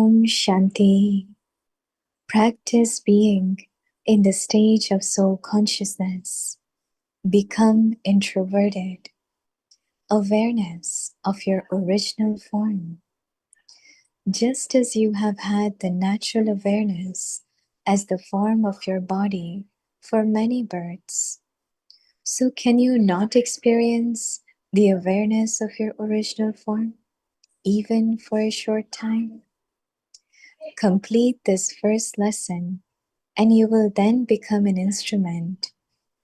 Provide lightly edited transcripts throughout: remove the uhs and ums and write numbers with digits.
Om Shanti. Practice being in the stage of soul consciousness. Become introverted. Awareness of your original form. Just as you have had the natural awareness as the form of your body for many births, so can you not experience the awareness of your original form, even for a short time? Complete this first lesson, and you will then become an instrument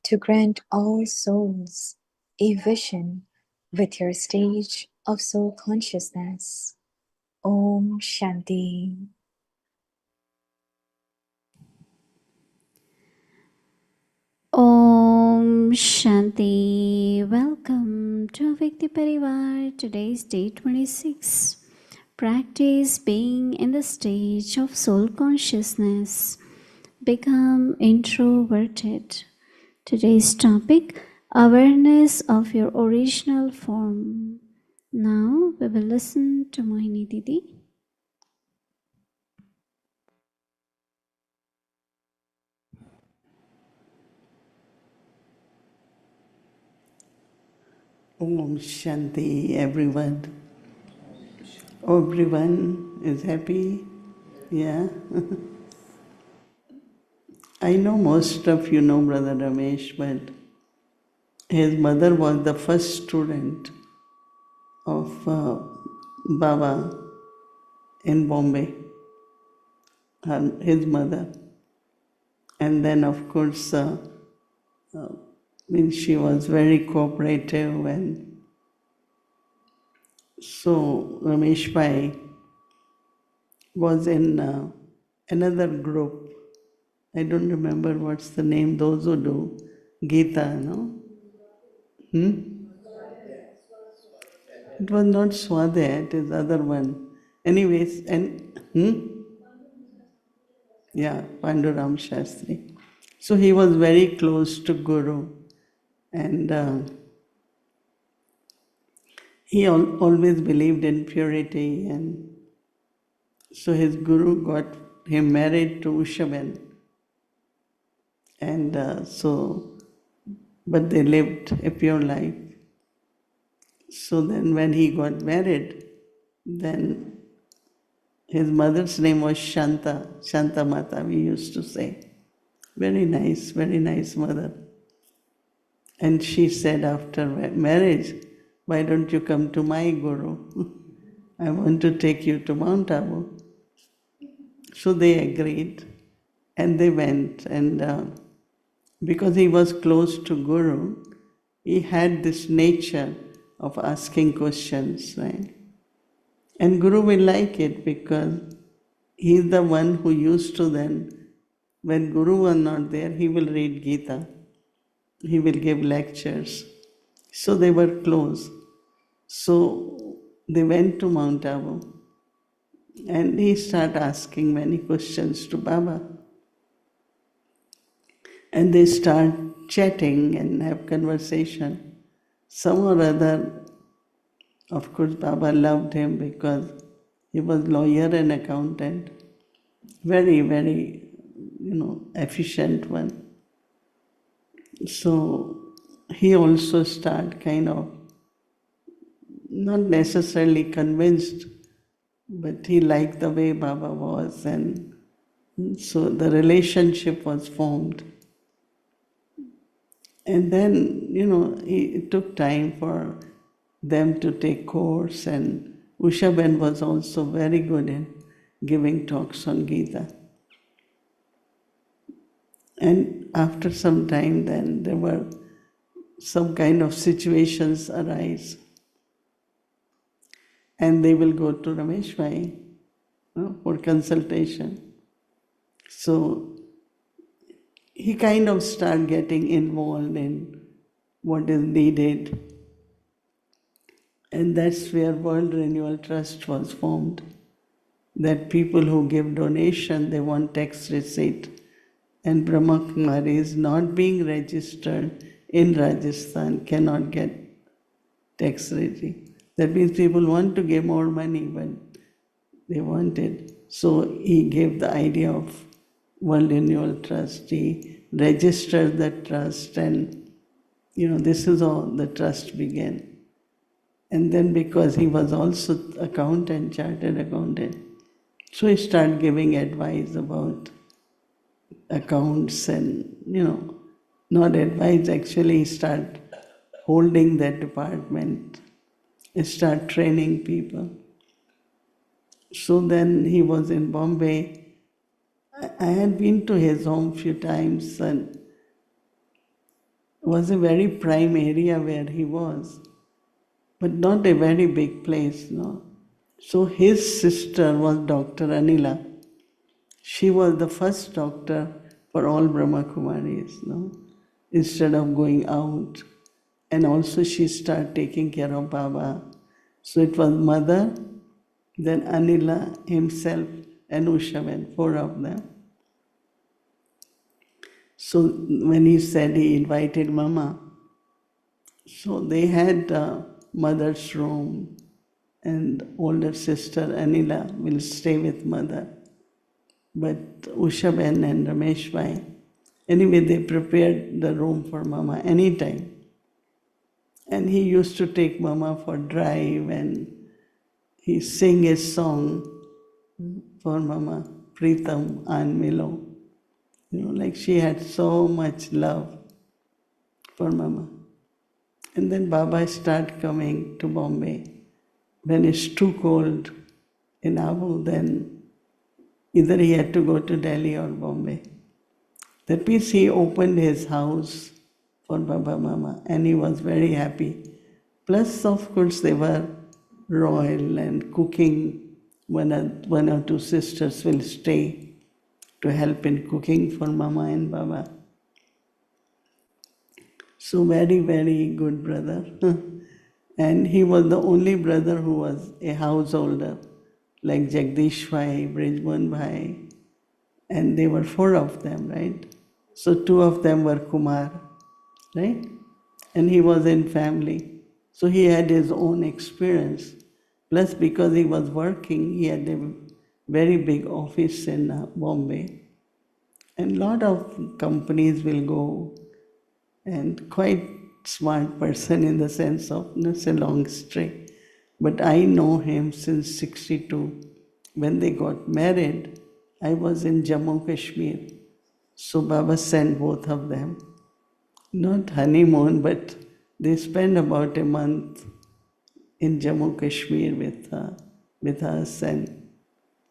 to grant all souls a vision with your stage of soul consciousness. Om Shanti. Om Shanti. Welcome to Vikti Parivar. Today's day 26. Practice being in the stage of soul consciousness. Become introverted. Today's topic, awareness of your original form. Now we will listen to Mohini Didi. Om Shanti, everyone. Everyone is happy. Yeah. I know most of you know Brother Ramesh, but his mother was the first student of Baba in Bombay, his mother. And then, of course, she was very cooperative, and so Ramesh Bhai was in another group. I don't remember what's the name, those who do Gita, no? It was not Swadhyaya, it is other one. Anyways, yeah, Panduram Shastri. So he was very close to Guru, and he always believed in purity, and so his Guru got him married to Ushaben. And but they lived a pure life. So then when he got married, then his mother's name was Shanta, Shanta Mata, we used to say. Very nice mother. And she said after marriage, why don't you come to my Guru? I want to take you to Mount Abu. So they agreed and they went. And because he was close to Guru, he had this nature of asking questions, right? And Guru will like it because he is the one who used to then, when Guru was not there, he will read Gita. He will give lectures. So they were close. So they went to Mount Abu and he started asking many questions to Baba. And they start chatting and have conversation. Some or other, of course, Baba loved him because he was lawyer and accountant. Very, efficient one. So he also started kind of, not necessarily convinced, but he liked the way Baba was, and so the relationship was formed. And then, it took time for them to take course, and Ushaben was also very good in giving talks on Gita. And after some time, then there were some kind of situations arise. And they will go to Ramesh Bhai for consultation. So he kind of started getting involved in what is needed. And that's where World Renewal Trust was formed. That people who give donation, they want tax receipt. And Brahma Kumaris not being registered in Rajasthan cannot get tax receipt. That means people want to give more money, but they want it. So he gave the idea of World Renewal Trust. He registered the trust, and this is how the trust began. And then because he was also accountant, chartered accountant, so he started giving advice about accounts and, not advice, actually he started holding that department, he started training people. So then he was in Bombay. I had been to his home few times, and it was a very prime area where he was, but not a very big place, no. So his sister was Dr. Anila. She was the first doctor for all Brahma Kumaris, no? Instead of going out. And also she started taking care of Baba. So it was mother, then Anila himself, and Ushavan, four of them. So when he said he invited Mama, so they had mother's room, and older sister Anila will stay with mother. But Ushaben and Ramesh Bhai, anyway, they prepared the room for Mama anytime. And he used to take Mama for drive, and he sing a song for Mama, Pritam and Milo. Like she had so much love for Mama. And then Baba started coming to Bombay. When it's too cold in Abu, then either he had to go to Delhi or Bombay. That means he opened his house for Baba Mama, and he was very happy. Plus, of course, they were royal and cooking. One or two sisters will stay to help in cooking for Mama and Baba. So very, very good brother. And he was the only brother who was a householder, like Jagdish Bhai, Brijmohan Bhai, and they were four of them, right? So two of them were Kumar, right? And he was in family. So he had his own experience. Plus, because he was working, he had a very big office in Bombay. And a lot of companies will go, and quite smart person in the sense of it's a long string. But I know him since 62. When they got married, I was in Jammu Kashmir. So Baba sent both of them. Not honeymoon, but they spent about a month in Jammu Kashmir with us. And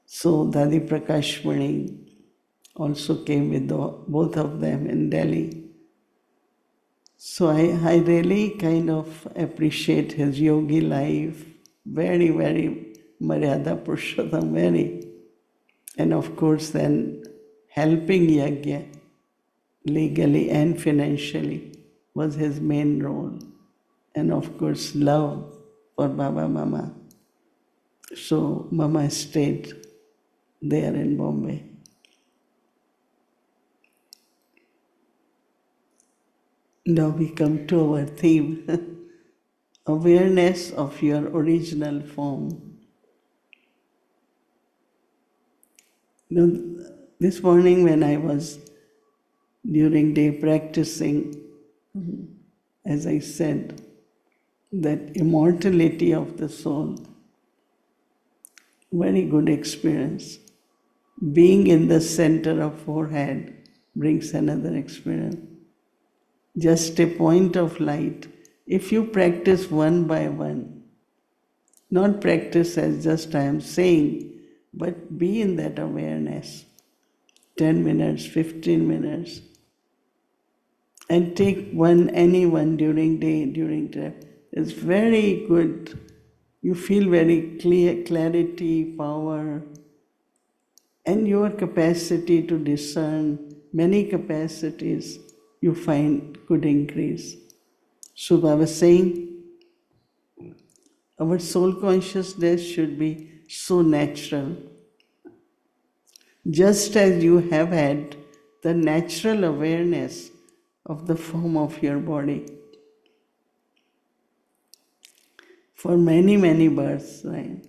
so Dadi Prakash Mani also came with both of them in Delhi. So I really kind of appreciate his yogi life. Very, very Maryada Purushottam, very. And of course then helping Yajna legally and financially was his main role. And of course love for Baba Mama. So Mama stayed there in Bombay. Now we come to our theme, awareness of your original form. This morning when I was during day practicing, as I said, that immortality of the soul, very good experience. Being in the center of forehead brings another experience. Just a point of light. If you practice one by one, not practice as just I am saying, but be in that awareness. 10 minutes, 15 minutes. And take anyone during day, during trip. It's very good. You feel very clear, clarity, power, and your capacity to discern many capacities you find could increase. So I was saying, our soul consciousness should be so natural. Just as you have had the natural awareness of the form of your body for many, many births, right?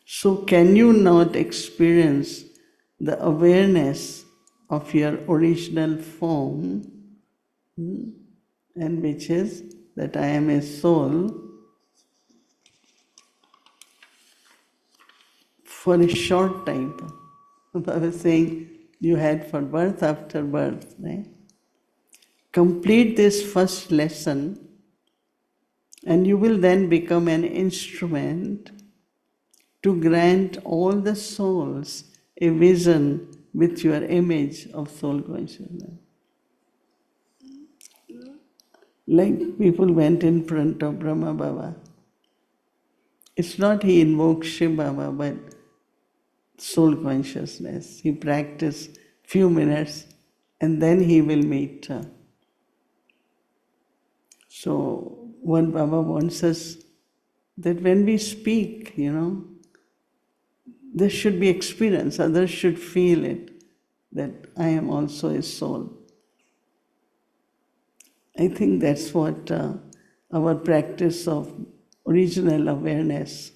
So can you not experience the awareness of your original form, and which is that I am a soul, for a short time? I was saying you had for birth after birth, right? Complete this first lesson and you will then become an instrument to grant all the souls a vision with your image of soul consciousness. Like people went in front of Brahma Baba. It's not he invoked Shiv Baba, but soul consciousness. He practiced few minutes and then he will meet her. So what Baba wants us, that when we speak, there should be experience, others should feel it, that I am also a soul. I think that's what our practice of original awareness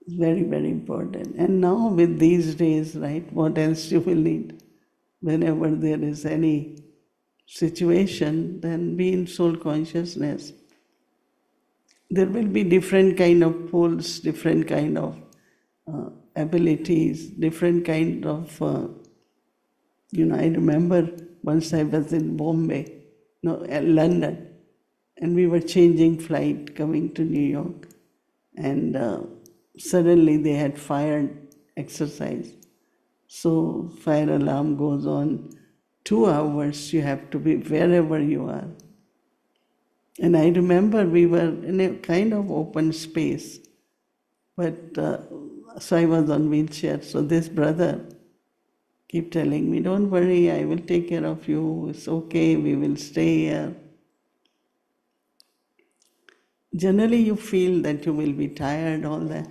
is very, very important. And now with these days, right, what else you will need? Whenever there is any situation, then be in soul consciousness. There will be different kind of pulls, different kind of abilities, different kind of, I remember once I was in Bombay, London, and we were changing flight coming to New York, and suddenly they had fire exercise. So fire alarm goes on 2 hours, you have to be wherever you are. And I remember we were in a kind of open space, but so I was on wheelchair. So this brother keep telling me, don't worry, I will take care of you. It's okay, we will stay here. Generally you feel that you will be tired, all that.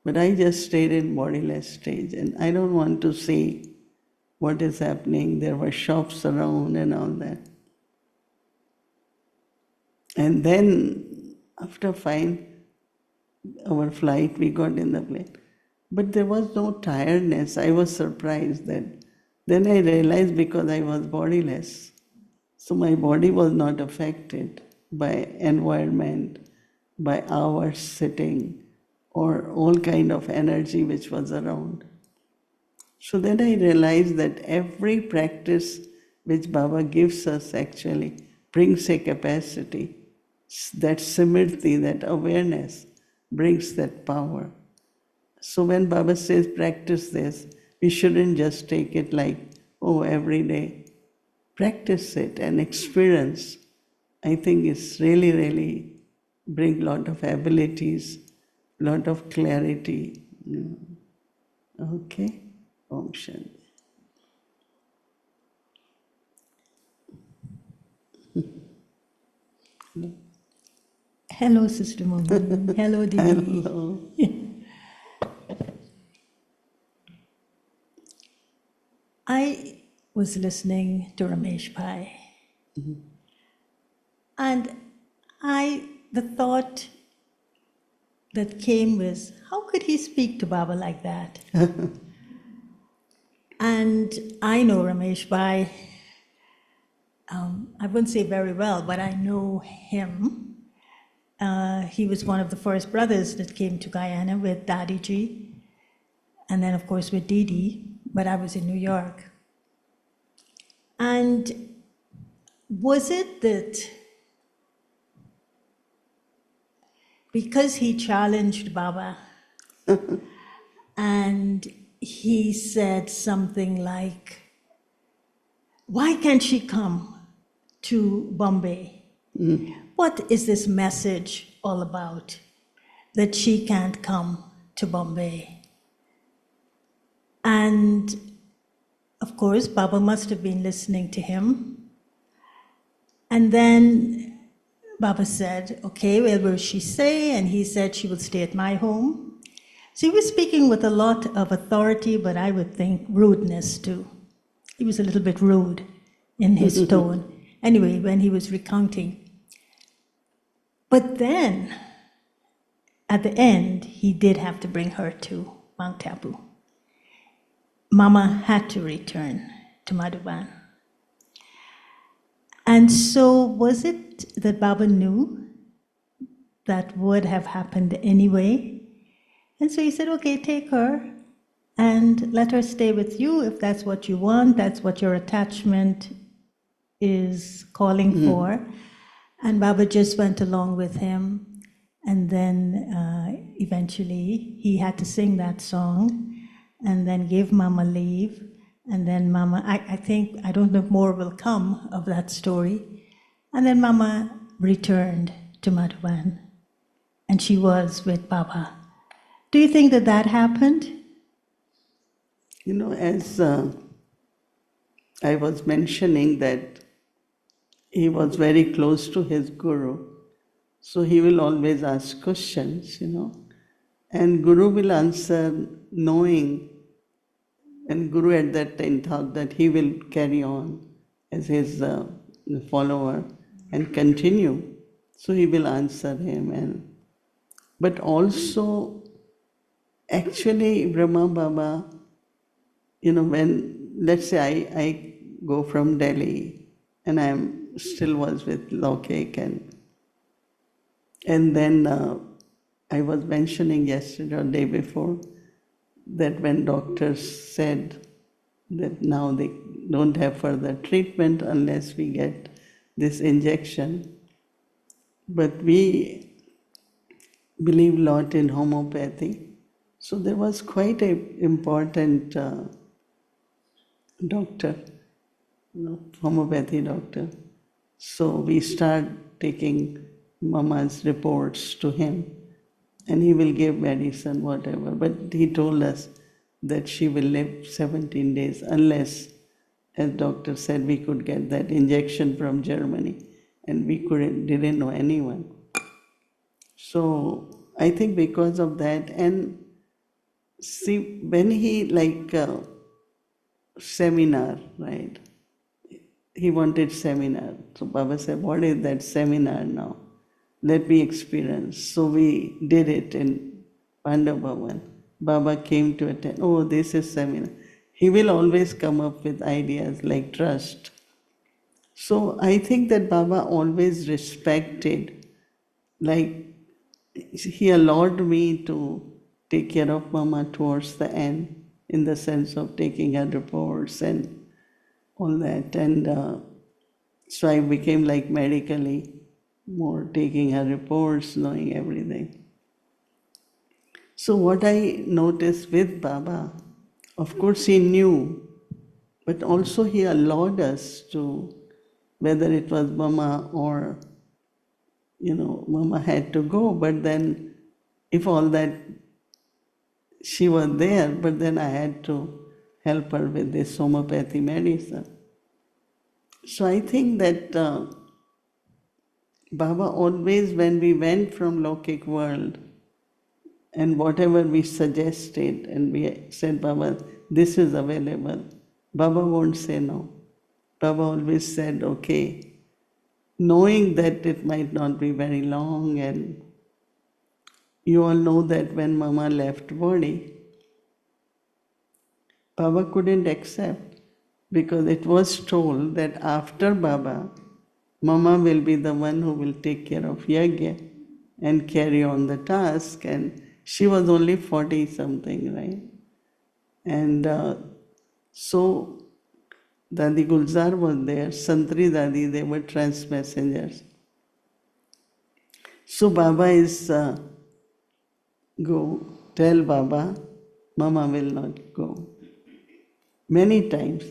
But I just stayed in bodiless stage and I don't want to see what is happening. There were shops around and all that. And then after our flight, we got in the plane. But there was no tiredness. I was surprised that. Then I realized because I was bodiless. So my body was not affected by environment, by hours sitting, or all kind of energy which was around. So then I realized that every practice which Baba gives us actually brings a capacity. That simriti, that awareness, brings that power. So when Baba says practice this, we shouldn't just take it like, oh, every day. Practice it and experience. I think it's really, really bring lot of abilities, lot of clarity. Okay? Om Shanti. Hello, Sister Mohini. Hello, Didi. Hello. I was listening to Ramesh Bhai, and the thought that came was, how could he speak to Baba like that? And I know Ramesh Bhai, I wouldn't say very well, but I know him. He was one of the first brothers that came to Guyana with Daddy Ji, and then of course with Didi, but I was in New York. And was it that because he challenged Baba and he said something like, why can't she come to Bombay? What is this message all about that she can't come to Bombay? And of course, Baba must have been listening to him. And then Baba said, okay, well, will she stay? And he said she will stay at my home. So he was speaking with a lot of authority, but I would think rudeness too. He was a little bit rude in his tone. Anyway, when he was recounting. But then at the end, he did have to bring her to Mount Tabu. Mama had to return to Madhuban. And so was it that Baba knew that would have happened anyway? And so he said, okay, take her and let her stay with you if that's what you want, that's what your attachment is calling for. And Baba just went along with him. And then eventually he had to sing that song and then give Mama leave. And then Mama, I think, I don't know if more will come of that story. And then Mama returned to Madhuban and she was with Baba. Do you think that that happened? You know, as I was mentioning that he was very close to his guru, so he will always ask questions, and guru will answer knowing, and guru at that time thought that he will carry on as his follower and continue, so he will answer him. But also, actually, Brahma Baba, when, let's say I go from Delhi and still was with Lokik, and then I was mentioning yesterday or day before that when doctors said that now they don't have further treatment unless we get this injection, but we believe a lot in homeopathy. So there was quite an important doctor, homeopathy doctor. So we start taking Mama's reports to him and he will give medicine, whatever. But he told us that she will live 17 days unless, as doctor said, we could get that injection from Germany, and we didn't know anyone. So I think because of that, and see, when he seminar, right? He wanted seminar. So Baba said, what is that seminar now? Let me experience. So we did it in Pandav Bhavan. Baba came to attend. Oh, this is seminar. He will always come up with ideas like trust. So I think that Baba always respected, like he allowed me to take care of Mama towards the end, in the sense of taking her reports and all that. And so I became like medically more taking her reports, knowing everything. So what I noticed with Baba, of course he knew, but also he allowed us to, whether it was Mama or, Mama had to go, but then if all that, she was there, but then I had to help her with this homeopathy medicine. So I think that Baba always, when we went from Lokik world, and whatever we suggested, and we said, Baba, this is available, Baba won't say no. Baba always said, okay, knowing that it might not be very long, and you all know that when Mama left body, Baba couldn't accept, because it was told that after Baba, Mama will be the one who will take care of Yajna and carry on the task. And she was only 40 something, right? And so Dadi Gulzar was there, Santri Dadi, they were trans messengers. So Baba is go, tell Baba, Mama will not go. Many times.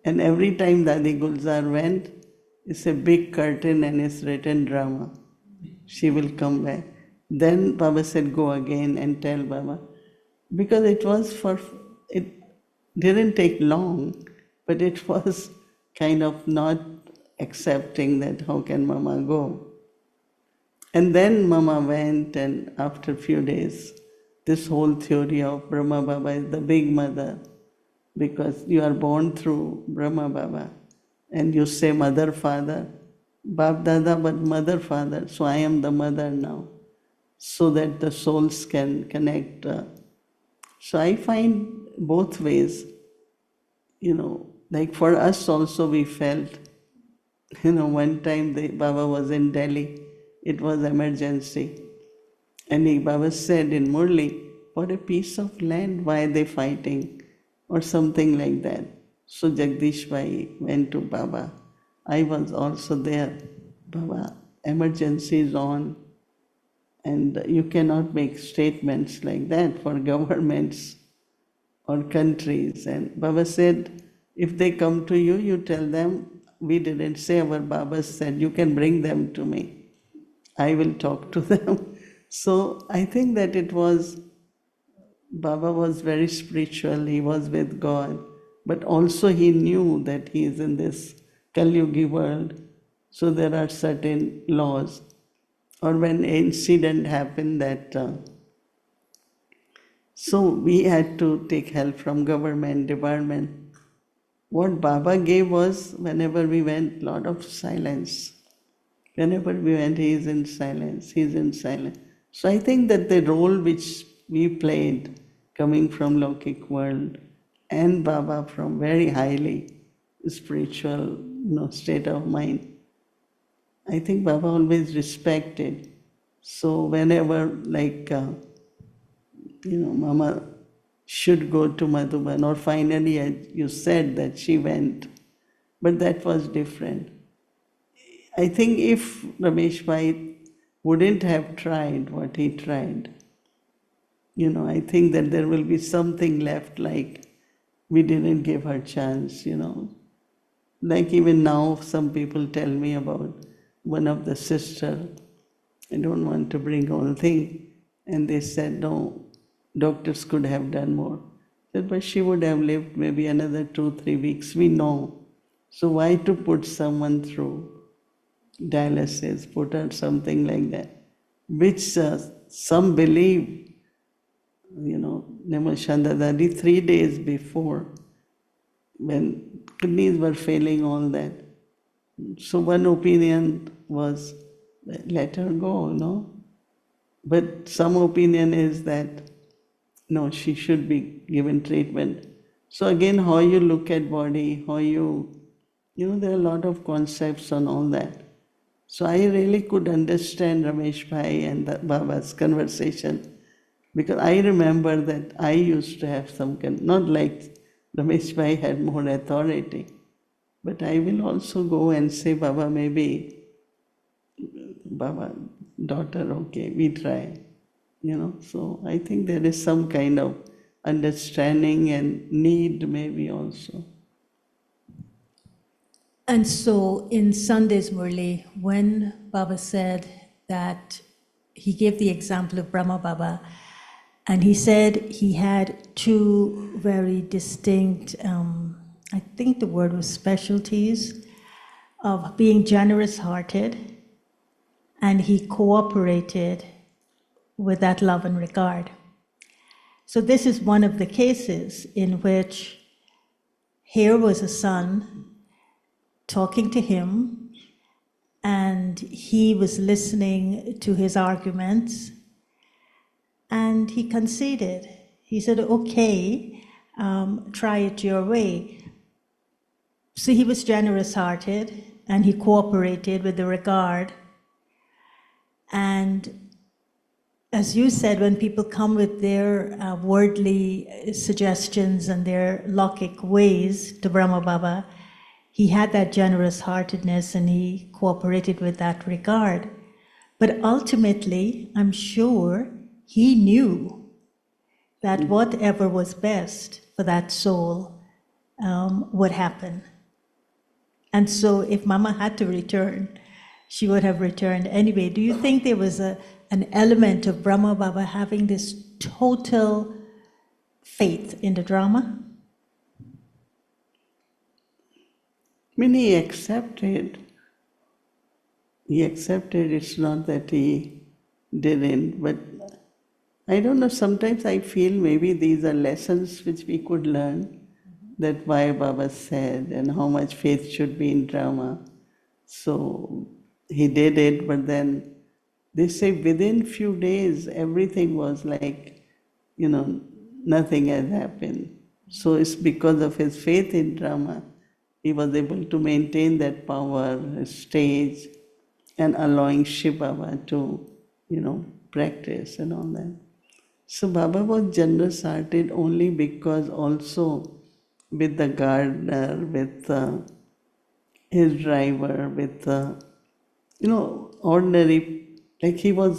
And every time Dadi Gulzar went, it's a big curtain and it's written drama. She will come back. Then Baba said, go again and tell Baba. Because it didn't take long, but it was kind of not accepting that how can Mama go. And then Mama went, and after a few days, this whole theory of Brahma Baba is the big mother, because you are born through Brahma Baba, and you say mother, father, Bab Dada, but mother, father, so I am the mother now. so that the souls can connect. So I find both ways, like for us also we felt, one time the Baba was in Delhi, it was emergency. And the Baba said in Murli, for a piece of land, why are they fighting? Or something like that. So Jagdish Bhai went to Baba. I was also there. Baba, emergency is on, and you cannot make statements like that for governments or countries. And Baba said, if they come to you, you tell them, we didn't say, our Baba said, you can bring them to me. I will talk to them. So I think that Baba was very spiritual, he was with God, but also he knew that he is in this Kalyugi world, so there are certain laws. Or when an incident happened that, so we had to take help from government, department. What Baba gave was, whenever we went, lot of silence. Whenever we went, he is in silence, he is in silence. So I think that the role which we played, coming from Lokik world, and Baba from very highly spiritual, state of mind, I think Baba always respected. So whenever, like, Mama should go to Madhuban, or finally, as you said that she went, but that was different. I think if Ramesh Bhai wouldn't have tried what he tried, I think that there will be something left, like we didn't give her chance. Like even now, some people tell me about one of the sister. I don't want to bring all thing, and they said no, doctors could have done more. I said, but she would have lived maybe another 2-3 weeks. We know. So why to put someone through dialysis, put her something like that, which some believe, Namashanda Dadi, 3 days before, when kidneys were failing, all that. So one opinion was, let her go, no? But some opinion is that, no, she should be given treatment. So again, how you look at body, how there are a lot of concepts on all that. So I really could understand Ramesh Bhai and the Baba's conversation, because I remember that I used to have some not like Ramesh Bhai had more authority, but I will also go and say, Baba, maybe, Baba, daughter, okay, we try. So I think there is some kind of understanding and need maybe also. And so in Sunday's Murli, when Baba said that he gave the example of Brahma Baba, and he said he had two very distinct, I think the word was specialties, of being generous hearted, and he cooperated with that love and regard. So this is one of the cases in which here was a son talking to him, and he was listening to his arguments, and he conceded. He said, okay, try it your way. So he was generous-hearted, and he cooperated with the regard. And as you said, when people come with their worldly suggestions and their Lokik ways to Brahma Baba, he had that generous-heartedness and he cooperated with that regard. But ultimately, I'm sure he knew that whatever was best for that soul would happen. And so if Mama had to return, she would have returned anyway. Do you think there was an element of Brahma Baba having this total faith in the drama? I mean, he accepted. It's not that he didn't, but I don't know, sometimes I feel maybe these are lessons which we could learn, that why Baba said and how much faith should be in drama. So he did it, but then they say within few days, everything was like, nothing had happened. So it's because of his faith in drama, he was able to maintain that power, stage, and allowing Shiv Baba to, practice and all that. So Baba was generous hearted only because also with the gardener, with his driver, with ordinary, like he will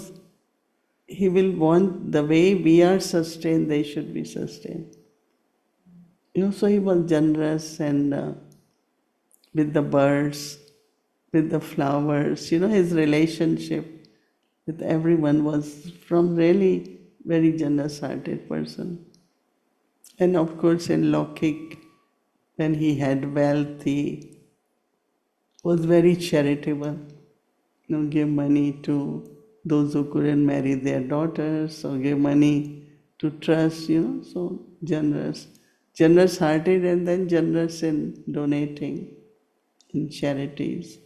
want the way we are sustained, they should be sustained. So he was generous and with the birds, with the flowers, his relationship with everyone was from really very generous hearted person. And of course in Lokik, when he had wealth, he was very charitable. Give money to those who couldn't marry their daughters, or give money to trust, so generous. Generous hearted and then generous in donating in charities.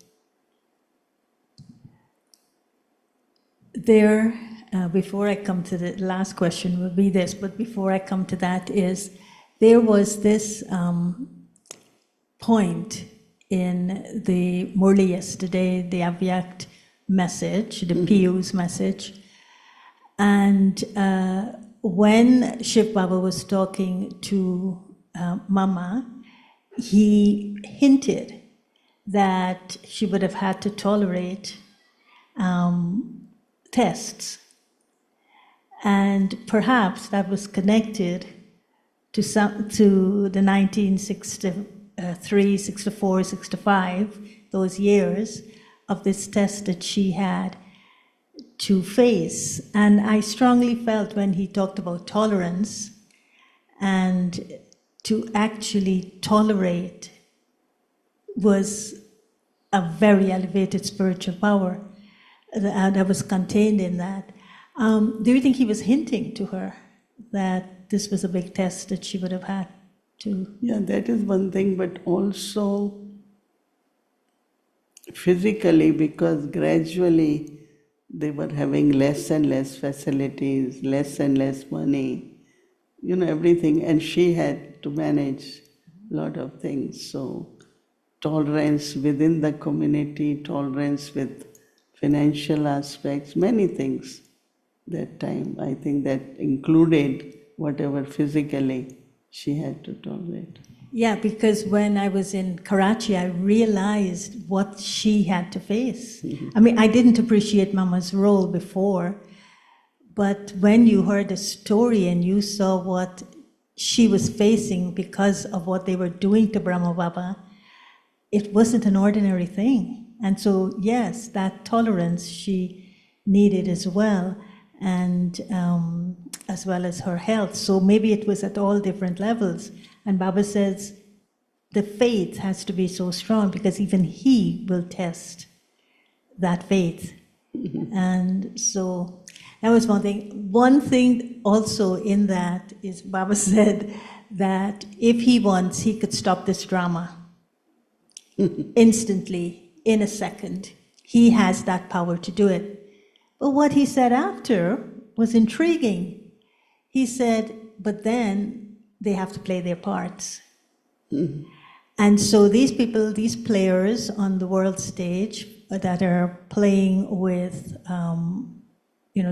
There, before I come to the last question, will be this, but before I come to that, is there was this point in the Murli yesterday, the Avyakt message, the Piyu's message, and when Shiv Baba was talking to Mama, he hinted that she would have had to tolerate tests. And perhaps that was connected to the 1963, 64, 65, those years of this test that she had to face. And I strongly felt when he talked about tolerance and to actually tolerate was a very elevated spiritual power that was contained in that. Do you think he was hinting to her that this was a big test that she would have had to? Yeah, that is one thing, but also physically, because gradually they were having less and less facilities, less and less money, everything, and she had to manage a lot of things. So tolerance within the community, tolerance with financial aspects, many things that time. I think that included whatever physically she had to tolerate. Yeah, because when I was in Karachi, I realized what she had to face. I mean, I didn't appreciate Mama's role before, but when you heard the story and you saw what she was facing because of what they were doing to Brahma Baba, it wasn't an ordinary thing. And so, yes, that tolerance she needed as well, and as well as her health. So maybe it was at all different levels. And Baba says the faith has to be so strong because even he will test that faith. And so that was one thing. One thing also in that is Baba said that if he wants, he could stop this drama instantly, in a second. He has that power to do it. But what he said after was intriguing. He said, but then they have to play their parts. And so these people, these players on the world stage that are playing with,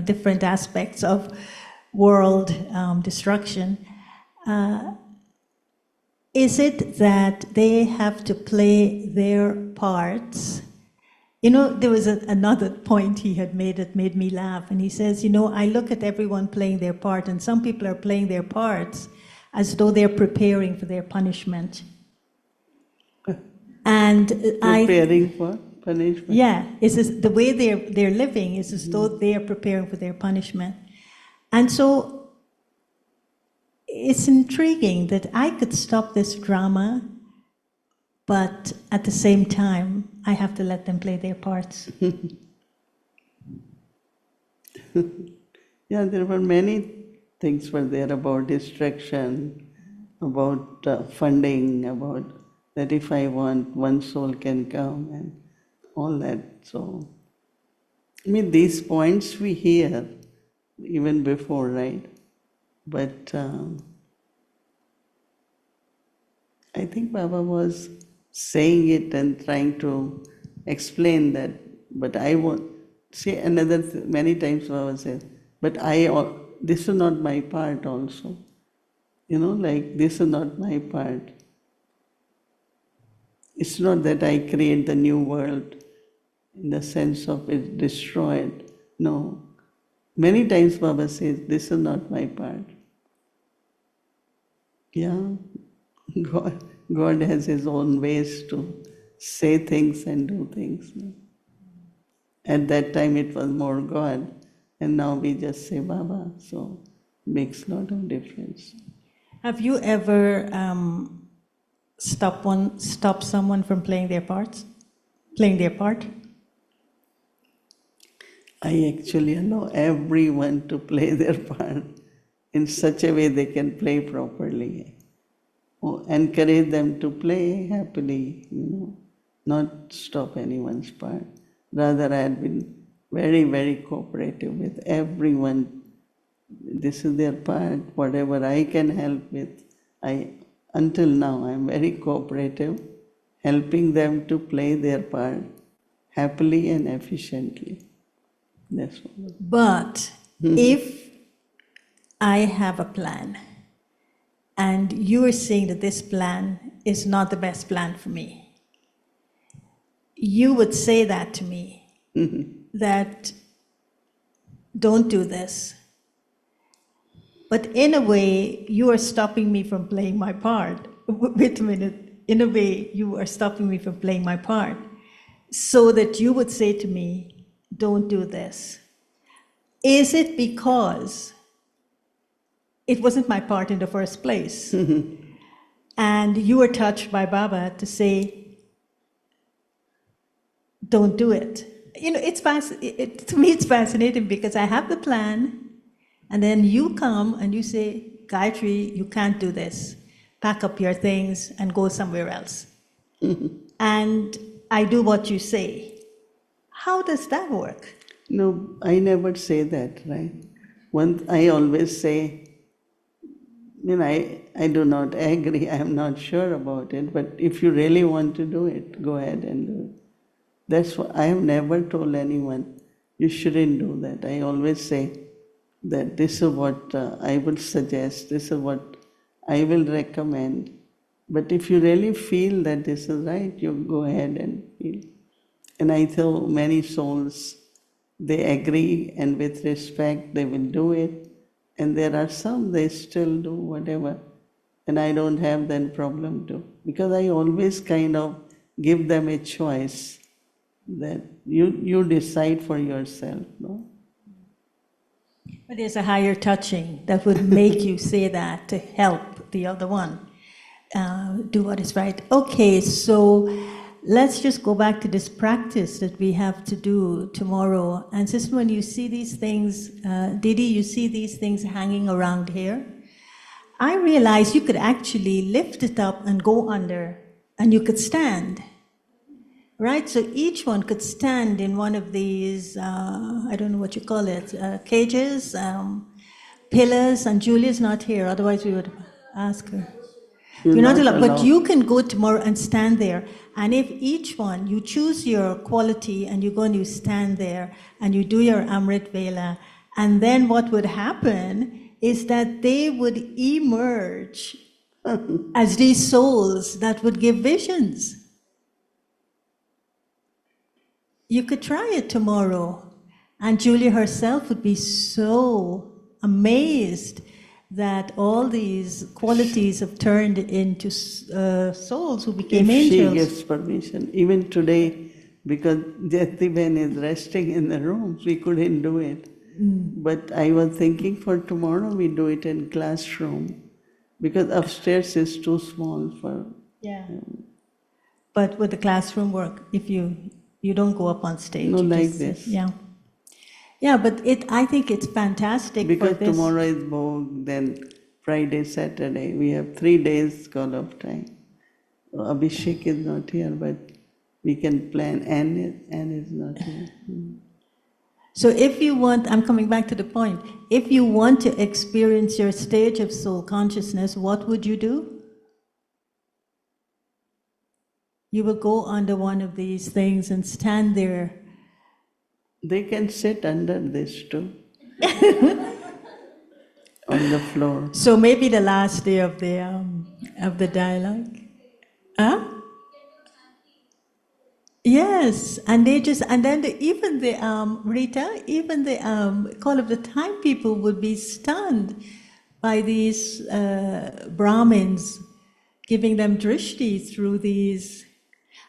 different aspects of world destruction, is it that they have to play their parts? There was another point he had made that made me laugh. And he says, I look at everyone playing their part, and some people are playing their parts as though they're preparing for their punishment. And preparing for punishment? Yeah, it's just the way they're living is as though they are preparing for their punishment. And so it's intriguing that I could stop this drama, but at the same time, I have to let them play their parts. Yeah, there were many things were there about distraction, about funding, about that if I want, one soul can come and all that. So I mean, these points we hear even before, right? But I think Baba was saying it and trying to explain that. But I won't see another many times Baba says, but this is not my part also. Like this is not my part. It's not that I create the new world in the sense of it's destroyed. No. Many times Baba says, this is not my part. Yeah, God has His own ways to say things and do things. At that time it was more God, and now we just say Baba, so makes a lot of difference. Have you ever stop someone from playing their part? I actually allow everyone to play their part in such a way they can play properly. Encourage them to play happily, not stop anyone's part. Rather, I had been very, very cooperative with everyone. This is their part, whatever I can help with. Until now, I'm very cooperative, helping them to play their part happily and efficiently. That's what. But if I have a plan and you are saying that this plan is not the best plan for me, you would say that to me, that don't do this. But in a way, you are stopping me from playing my part. Wait a minute. In a way, you are stopping me from playing my part. So that you would say to me, don't do this. Is it because it wasn't my part in the first place? And you were touched by Baba to say, don't do it. To me it's fascinating because I have the plan, and then you come and you say, Gayatri, you can't do this. Pack up your things and go somewhere else. And I do what you say. How does that work? No, I never say that, right? I always say, I do not agree, I am not sure about it, but if you really want to do it, go ahead and do it. That's what I have never told anyone, you shouldn't do that. I always say that this is what I would suggest, this is what I will recommend. But if you really feel that this is right, you go ahead and feel. And I tell many souls, they agree and with respect they will do it. And there are some, they still do whatever. And I don't have that problem too. Because I always kind of give them a choice that you decide for yourself, no? But there's a higher touching that would make you say that to help the other one do what is right. Okay, so let's just go back to this practice that we have to do tomorrow. And sister, when you see these things, Didi, you see these things hanging around here, I realized you could actually lift it up and go under, and you could stand. Right, so each one could stand in one of these, I don't know what you call it, cages, pillars, and Julia's not here, otherwise we would ask her. You're not allowed, but you can go tomorrow and stand there. And if each one, you choose your quality and you go and you stand there and you do your Amrit Vela, and then what would happen is that they would emerge as these souls that would give visions. You could try it tomorrow. And Julia herself would be so amazed that all these qualities have turned into souls who became angels. If she gives permission. Even today, because Jyatiben is resting in the room, we couldn't do it. But I was thinking for tomorrow we do it in classroom, because upstairs is too small for... Yeah. But with the classroom work, if you don't go up on stage. No, like this. Yeah. Yeah, but I think it's fantastic because for this. Tomorrow is Bhog, then Friday, Saturday. We have 3 days call of time. Abhishek is not here, but we can plan. Anne is not here. So if you want, I'm coming back to the point, if you want to experience your stage of soul consciousness, what would you do? You will go under one of these things and stand there. They can sit under this too, on the floor. So maybe the last day of the dialogue. Huh? Yes, and they just, and then even the Rita, even the call of the time people would be stunned by these Brahmins giving them drishti through these,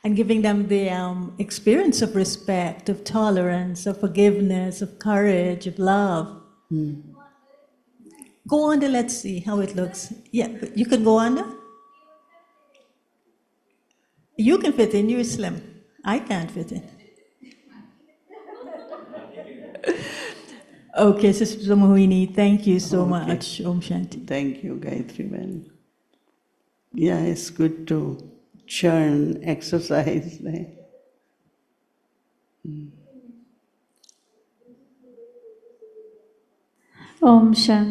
and giving them the experience of respect, of tolerance, of forgiveness, of courage, of love. Go under, let's see how it looks. Yeah, but you can go under. You can fit in, you're slim. I can't fit in. Okay, Sister Mohini, thank you so much. Om Shanti. Thank you, Gayatri Ben. Yeah, it's good to churn, exercise. Right? Om Shanti.